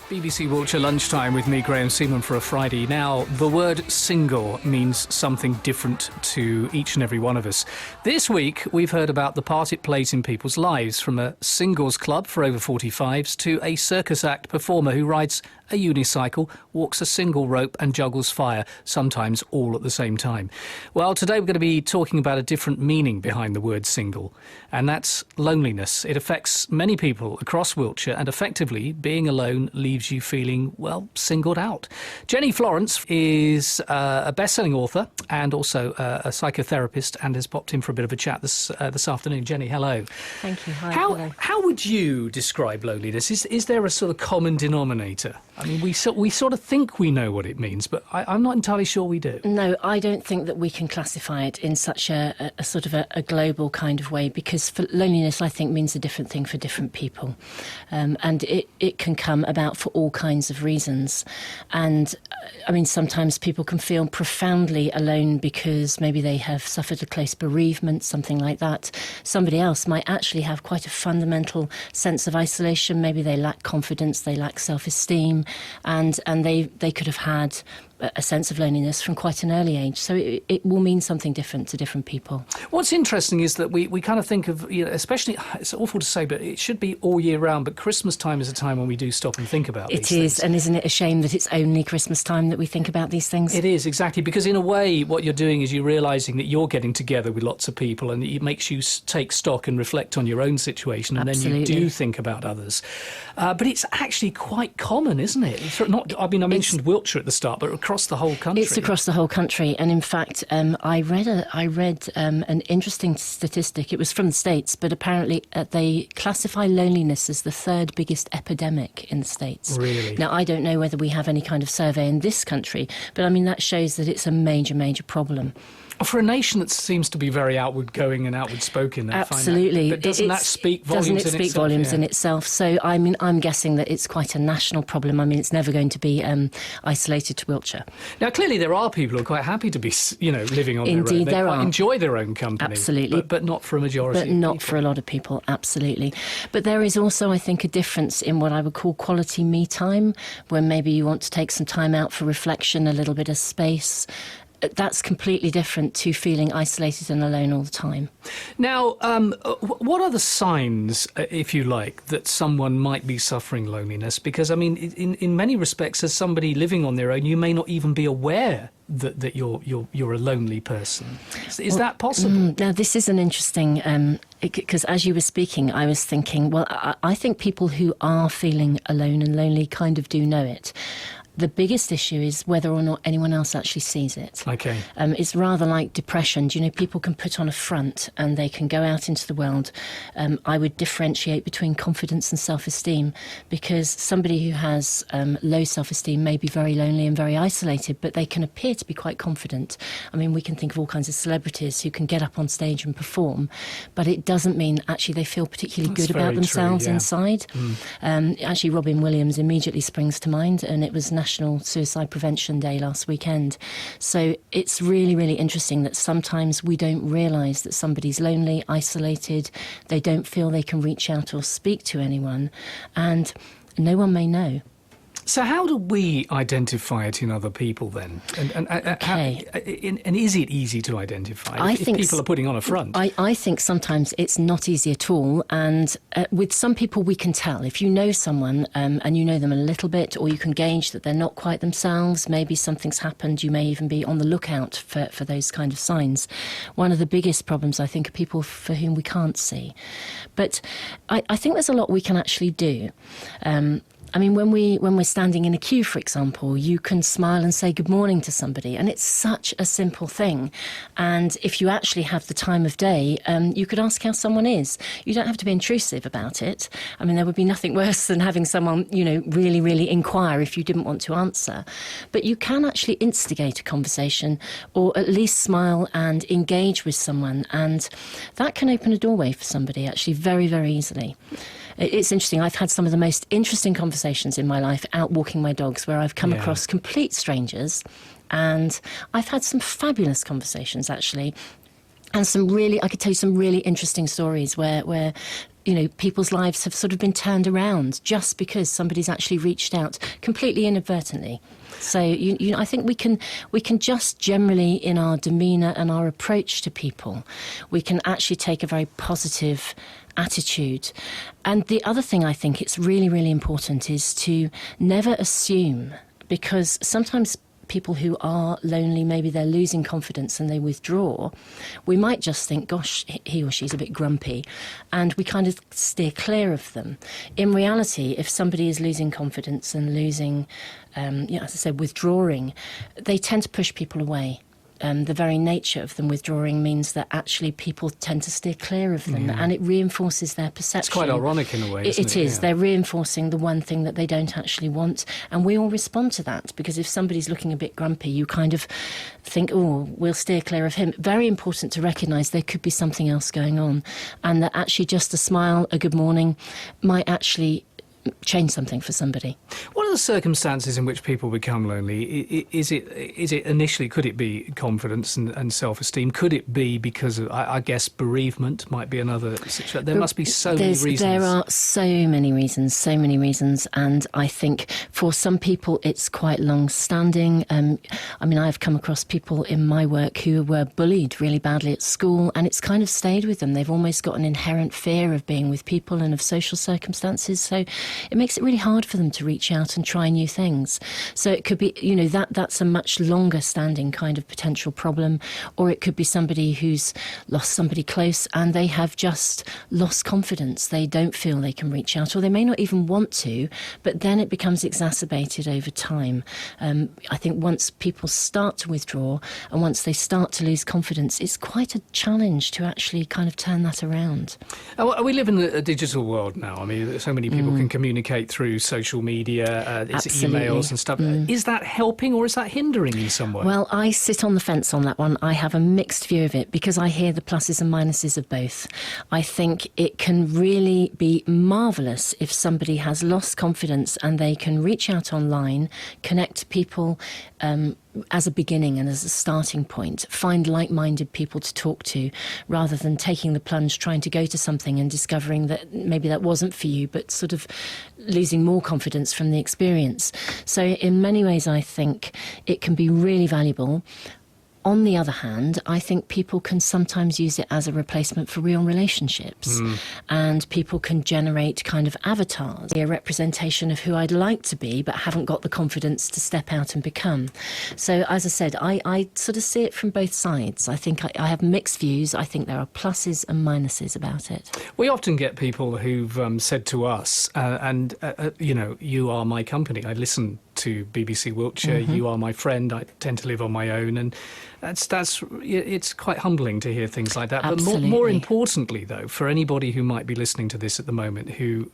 BBC Wiltshire Lunchtime with me, Graham Seaman, for a Friday. Now, the word single means something different to each and every one of us. This week, we've heard about the part it plays in people's lives, from a singles club for over 45s to a circus act performer who rides a unicycle, walks a single rope and juggles fire, sometimes all at the same time. Well, today we're going to be talking about a different meaning behind the word single, and that's loneliness. It affects many people across Wiltshire, and effectively, being alone leaves you feeling, well, singled out. Jenny Florence is a best-selling author and also a psychotherapist, and has popped in for a bit of a chat this afternoon. Jenny, hello. Thank you. Hi. How would you describe loneliness? Is there a sort of common denominator? I mean, we sort of think we know what it means, but I'm not entirely sure we do. No, I don't think that we can classify it in such a sort of a global kind of way, because for loneliness, I think, means a different thing for different people. And it can come about for all kinds of reasons. And, I mean, sometimes people can feel profoundly alone because maybe they have suffered a close bereavement, something like that. Somebody else might actually have quite a fundamental sense of isolation. Maybe they lack confidence, they lack self-esteem, and they could have had a sense of loneliness from quite an early age. So it will mean something different to different people. What's interesting is that we kind of think of, especially, it's awful to say, but it should be all year round, but Christmas time is a time when we do stop and think about these things. It is, and isn't it a shame that it's only Christmas time that we think about these things? It is, exactly, because in a way what you're doing is you're realising that you're getting together with lots of people, and it makes you take stock and reflect on your own situation, and Absolutely. Then you do think about others. But it's actually quite common, isn't it? I mentioned Wiltshire at the start, but across the whole country. It's across the whole country, and in fact, I read an interesting statistic. It was from the States, but apparently they classify loneliness as the third biggest epidemic in the States. Really? Now, I don't know whether we have any kind of survey in this country, but I mean, that shows that it's a major, major problem. For a nation that seems to be very outward-going and outward-spoken, absolutely, but doesn't that speak volumes in itself? Doesn't it speak volumes in itself? So, I mean, I'm guessing that it's quite a national problem. I mean, it's never going to be isolated to Wiltshire. Now, clearly, there are people who are quite happy to be, living on Indeed, their own. There quite are. Enjoy their own company. Absolutely, but not for a majority. But not for a lot of people. Absolutely. But there is also, I think, a difference in what I would call quality me time, when maybe you want to take some time out for reflection, a little bit of space. That's completely different to feeling isolated and alone all the time. Now, what are the signs, if you like, that someone might be suffering loneliness? Because, I mean, in many respects, as somebody living on their own, you may not even be aware that you're a lonely person. Is that possible? Now, this is an interesting... because as you were speaking, I was thinking, well, I think people who are feeling alone and lonely kind of do know it. The biggest issue is whether or not anyone else actually sees it. Okay. It's rather like depression. You know, people can put on a front and they can go out into the world. I would differentiate between confidence and self-esteem, because somebody who has low self-esteem may be very lonely and very isolated, but they can appear to be quite confident. I mean, we can think of all kinds of celebrities who can get up on stage and perform, but it doesn't mean actually they feel particularly good about themselves inside. Actually, Robin Williams immediately springs to mind, and it was National Suicide Prevention Day last weekend. So it's really, really interesting that sometimes we don't realise that somebody's lonely, isolated, they don't feel they can reach out or speak to anyone, and no one may know. So how do we identify it in other people then? And is it easy to identify if people are putting on a front? I think sometimes it's not easy at all. And with some people we can tell. If you know someone and you know them a little bit, or you can gauge that they're not quite themselves, maybe something's happened, you may even be on the lookout for those kind of signs. One of the biggest problems, I think, are people for whom we can't see. But I think there's a lot we can actually do. I mean, when we're standing in a queue, for example, you can smile and say good morning to somebody, and it's such a simple thing. And if you actually have the time of day, you could ask how someone is. You don't have to be intrusive about it. I mean, there would be nothing worse than having someone, really, really inquire if you didn't want to answer. But you can actually instigate a conversation, or at least smile and engage with someone, and that can open a doorway for somebody, actually, very, very easily. It's interesting. I've had some of the most interesting conversations in my life out walking my dogs, where I've come across complete strangers, and I've had some fabulous conversations, actually. And I could tell you some really interesting stories where people's lives have sort of been turned around just because somebody's actually reached out completely inadvertently. So I think we can just generally, in our demeanour and our approach to people, we can actually take a very positive attitude. And the other thing I think it's really, really important is to never assume, because sometimes people who are lonely, maybe they're losing confidence and they withdraw, we might just think, gosh, he or she's a bit grumpy, and we kind of steer clear of them. In reality, if somebody is losing confidence and losing, as I said, withdrawing, they tend to push people away. The very nature of them withdrawing means that actually people tend to steer clear of them, and it reinforces their perception. It's quite ironic in a way, isn't it? It is. Yeah. They're reinforcing the one thing that they don't actually want, and we all respond to that, because if somebody's looking a bit grumpy, you kind of think, oh, we'll steer clear of him. Very important to recognise there could be something else going on, and that actually just a smile, a good morning, might actually change something for somebody. What are the circumstances in which people become lonely? Is it initially, could it be confidence and self-esteem? Could it be because of, I guess, bereavement might be another situation? There must be so many reasons. There are so many reasons, and I think for some people it's quite long-standing. I've come across people in my work who were bullied really badly at school, and it's kind of stayed with them. They've almost got an inherent fear of being with people and of social circumstances, so it makes it really hard for them to reach out and try new things. So it could be, that's a much longer standing kind of potential problem, or it could be somebody who's lost somebody close and they have just lost confidence. They don't feel they can reach out, or they may not even want to, but then it becomes exacerbated over time. I think once people start to withdraw and once they start to lose confidence, it's quite a challenge to actually kind of turn that around. We live in a digital world now. I mean, so many people can communicate through social media, it's emails and stuff. Is that helping or is that hindering in some way? Well, I sit on the fence on that one. I have a mixed view of it because I hear the pluses and minuses of both. I think it can really be marvellous if somebody has lost confidence and they can reach out online, connect to people as a beginning and as a starting point, find like-minded people to talk to, rather than taking the plunge, trying to go to something and discovering that maybe that wasn't for you, but sort of losing more confidence from the experience. So in many ways, I think it can be really valuable. On the other hand, I think people can sometimes use it as a replacement for real relationships. And people can generate kind of avatars, a representation of who I'd like to be, but haven't got the confidence to step out and become. So, as I said, I sort of see it from both sides. I think I have mixed views. I think there are pluses and minuses about it. We often get people who've said to us, you are my company. I listen to BBC Wiltshire, you are my friend, I tend to live on my own, and it's quite humbling to hear things like that. Absolutely. But more importantly, though, for anybody who might be listening to this at the moment who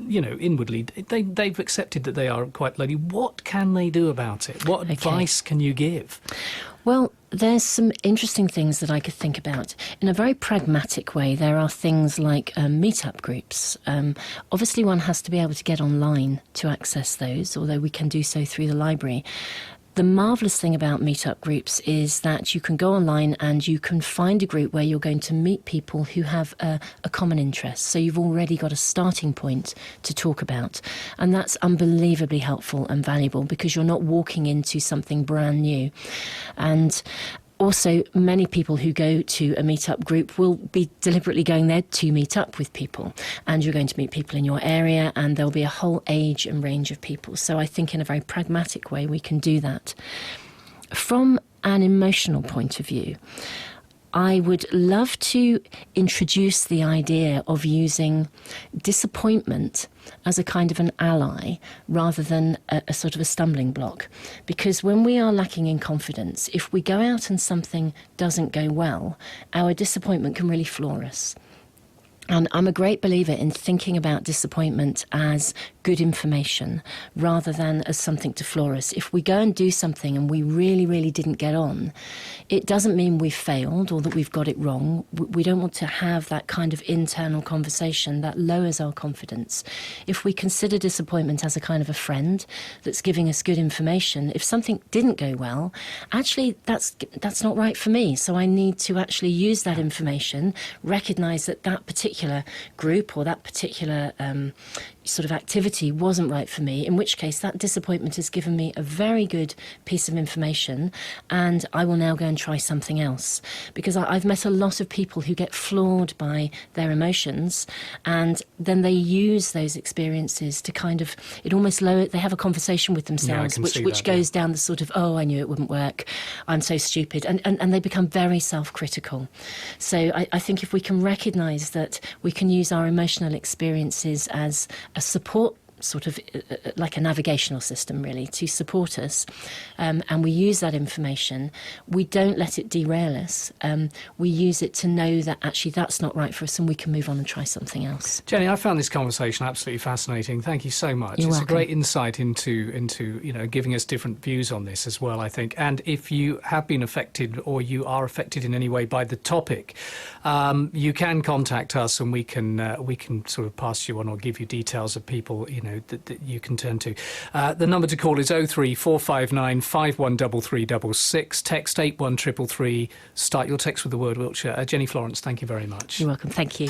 inwardly they've accepted that they are quite lonely, what can they do about it? What advice can you give? Well, there's some interesting things that I could think about. In a very pragmatic way, there are things like meet-up groups. Obviously, one has to be able to get online to access those, although we can do so through the library. The marvellous thing about meet-up groups is that you can go online and you can find a group where you're going to meet people who have a common interest. So you've already got a starting point to talk about. And that's unbelievably helpful and valuable because you're not walking into something brand new. And also, many people who go to a meet-up group will be deliberately going there to meet up with people. And you're going to meet people in your area, and there'll be a whole age and range of people. So I think in a very pragmatic way, we can do that. From an emotional point of view, I would love to introduce the idea of using disappointment as a kind of an ally rather than a sort of a stumbling block. Because when we are lacking in confidence, if we go out and something doesn't go well, our disappointment can really floor us. And I'm a great believer in thinking about disappointment as good information rather than as something to floor us. If we go and do something and we really, really didn't get on, it doesn't mean we've failed or that we've got it wrong. We don't want to have that kind of internal conversation that lowers our confidence. If we consider disappointment as a kind of a friend that's giving us good information, if something didn't go well, actually that's not right for me. So I need to actually use that information, recognise that that particular group or that particular sort of activity wasn't right for me, in which case that disappointment has given me a very good piece of information, and I will now go and try something else. Because I've met a lot of people who get floored by their emotions, and then they use those experiences to kind of, it almost they have a conversation with themselves, which goes down the sort of, oh, I knew it wouldn't work, I'm so stupid, and they become very self-critical. So I think if we can recognise that we can use our emotional experiences as a support, sort of like a navigational system really, to support us, and we use that information, we don't let it derail us, we use it to know that actually that's not right for us and we can move on and try something else. Jenny, I found this conversation absolutely fascinating. Thank you so much. You're it's welcome. A great insight into giving us different views on this as well, I think. And if you have been affected or you are affected in any way by the topic, you can contact us and we can sort of pass you on or give you details of people that you can turn to. The number to call is 03459 513366. Text 81333. Start your text with the word Wiltshire. Jenny Florence, thank you very much. You're welcome. Thank you.